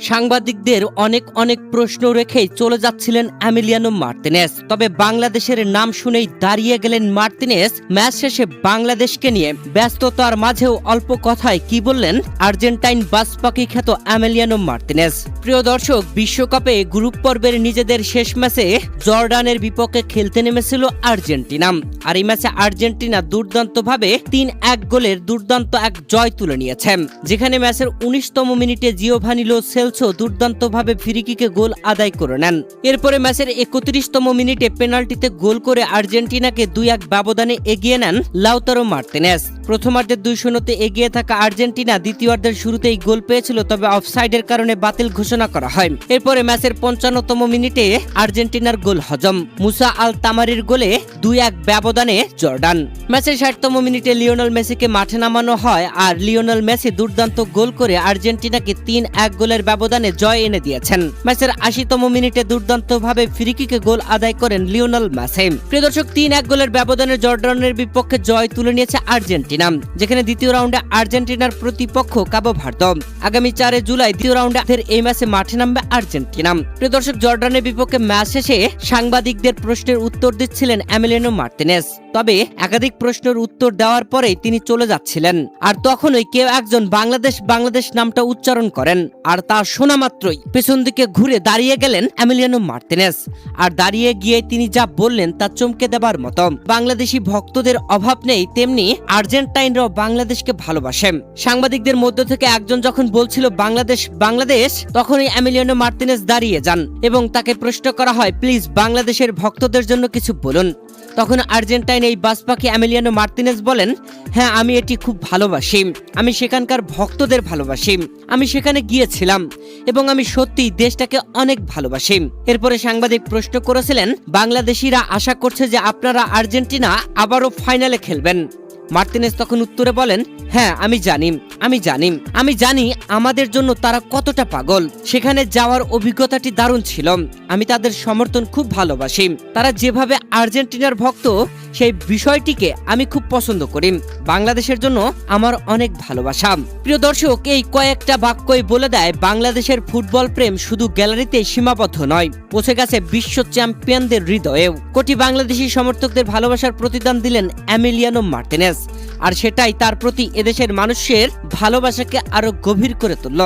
সাংবাদিকদের অনেক প্রশ্ন রেখেই চলে যাচ্ছিলেন এমিলিয়ানো মার্তিনেজ। তবে বাংলাদেশের নাম শুনেই দাঁড়িয়ে গেলেন মার্তিনেজ। ম্যাচ শেষে বাংলাদেশকে নিয়ে ব্যস্ততার মাঝেও অল্প কথায় কি বললেন আর্জেন্টাইন বাজপাখি খ্যাত এমিলিয়ানো মার্তিনেজ। প্রিয় দর্শক, বিশ্বকাপে গ্রুপ পর্বের নিজেদের শেষ ম্যাচে জর্ডানের বিপক্ষে খেলতে নেমেছিল আর্জেন্টিনা। আর এই ম্যাচে আর্জেন্টিনা দুর্দান্তভাবে ৩-১ গোলের দুর্দান্ত এক জয় তুলে নিয়েছে, যেখানে ম্যাচের ১৯তম মিনিটে জিওভানি লো সেলসো দুর্দান্তভাবে ফ্রিকিকে গোল আদায় করে নেন। এরপরে ম্যাচের ৩১তম মিনিটে পেনাল্টিতে গোল করে আর্জেন্টিনাকে ২-১ ব্যবধানে এগিয়ে নেন লাউতারো মার্তিনেজ। প্রথমার্ধে ২-০ এগিয়ে থাকা আর্জেন্টিনা দ্বিতীয়ার্ধের শুরুতেই গোল পেয়েছিল, তবে অফসাইডের কারণে বাতিল ঘোষণা করা হয়। এরপরে ম্যাচের ৫৫তম মিনিটে আর্জেন্টিনার গোল হজম, মুসা আল তামারির গোলে ২-১ ব্যবধানে জর্ডান। ম্যাচের ৬০তম মিনিটে লিওনেল মেসিকে মাঠে নামানো হয়, আর লিওনেল মেসি দুর্দান্ত গোল করে আর্জেন্টিনাকে ৩-১ গোলের ব্যবধানে জয় এনে দিয়েছেন। ম্যাচের ৮০তম মিনিটে দুর্দান্তভাবে ফ্রিকিকে গোল আদায় করেন লিওনেল মেসি। প্রিয় দর্শক, 3-১ গোলের ব্যবধানে জর্ডানের বিপক্ষে জয় তুলে নিয়েছে আর্জেন্টিনা, যেখানে দ্বিতীয় রাউন্ডে আর্জেন্টিনার প্রতিপক্ষ কাবো ভার্দে। আগামী ৪ জুলাই দ্বিতীয় রাউন্ডে এই ম্যাচে মাঠে নামবে আর্জেন্টিনা। প্রিয় দর্শক, জর্ডানের বিপক্ষে ম্যাচ শেষে সাংবাদিকদের প্রশ্নের উত্তর দিচ্ছিলেন এমিলিয়ানো মার্তিনেজ। তবে একাধিক প্রশ্নের উত্তর দেওয়ার পরেই তিনি চলে যাচ্ছিলেন, আর তখনই কেউ একজন বাংলাদেশ নামটা উচ্চারণ করেন, আর তা শোনা মাত্রই পেছন দিকে ঘুরে দাঁড়িয়ে গেলেন এমিলিয়ানো মার্তিনেজ। আর দাঁড়িয়ে গিয়ে তিনি যা বললেন তা চমকে দেবার মতো। বাংলাদেশি ভক্তদের অভাব নেই, তেমনি আর্জেন্টাইনরাও বাংলাদেশকে ভালোবাসে। সাংবাদিকদের মধ্য থেকে একজন যখন বলছিল বাংলাদেশ, তখনই এমিলিয়ানো মার্তিনেজ দাঁড়িয়ে যান এবং তাকে প্রশ্ন করা হয়, প্লিজ বাংলাদেশের ভক্তদের জন্য কিছু বলুন। তখন আর্জেন্টাইন এই বাজপাখি এমিলিয়ানো মার্তিনেজ বলেন, হ্যাঁ, আমি এটি খুব ভালোবাসি, আমি সেখানকার ভক্তদের ভালোবাসি, আমি সেখানে গিয়েছিলাম এবং আমি সত্যি দেশটাকে অনেক ভালোবাসি। এরপরে সাংবাদিক প্রশ্ন করেছিলেন, বাংলাদেশিরা আশা করছে যে আপনারা আর্জেন্টিনা আবারও ফাইনালে খেলবেন। মার্তিনেজ তখন উত্তরে বলেন, হ্যাঁ, আমি জানি আমাদের জন্য তারা কতটা পাগল। সেখানে যাওয়ার অভিজ্ঞতাটি দারুণ ছিল, আমি তাদের সমর্থন খুব ভালোবাসি। তারা যেভাবে আর্জেন্টিনার ভক্ত, সেই বিষয়টিকে আমি খুব পছন্দ করি। বাংলাদেশের জন্য আমার অনেক ভালোবাসা। প্রিয় দর্শক, এই কয়েকটা বাক্যই বলে দেয় বাংলাদেশের ফুটবল প্রেম শুধু গ্যালারিতে সীমাবদ্ধ নয়, পৌঁছে গেছে বিশ্ব চ্যাম্পিয়নদের হৃদয়েও। কোটি বাংলাদেশি সমর্থকদের ভালোবাসার প্রতিদান দিলেন এমিলিয়ানো মার্তিনেজ, আর সেটাই তার প্রতি এদেশের মানুষের ভালোবাসাকে আরো গভীর করে তুলল।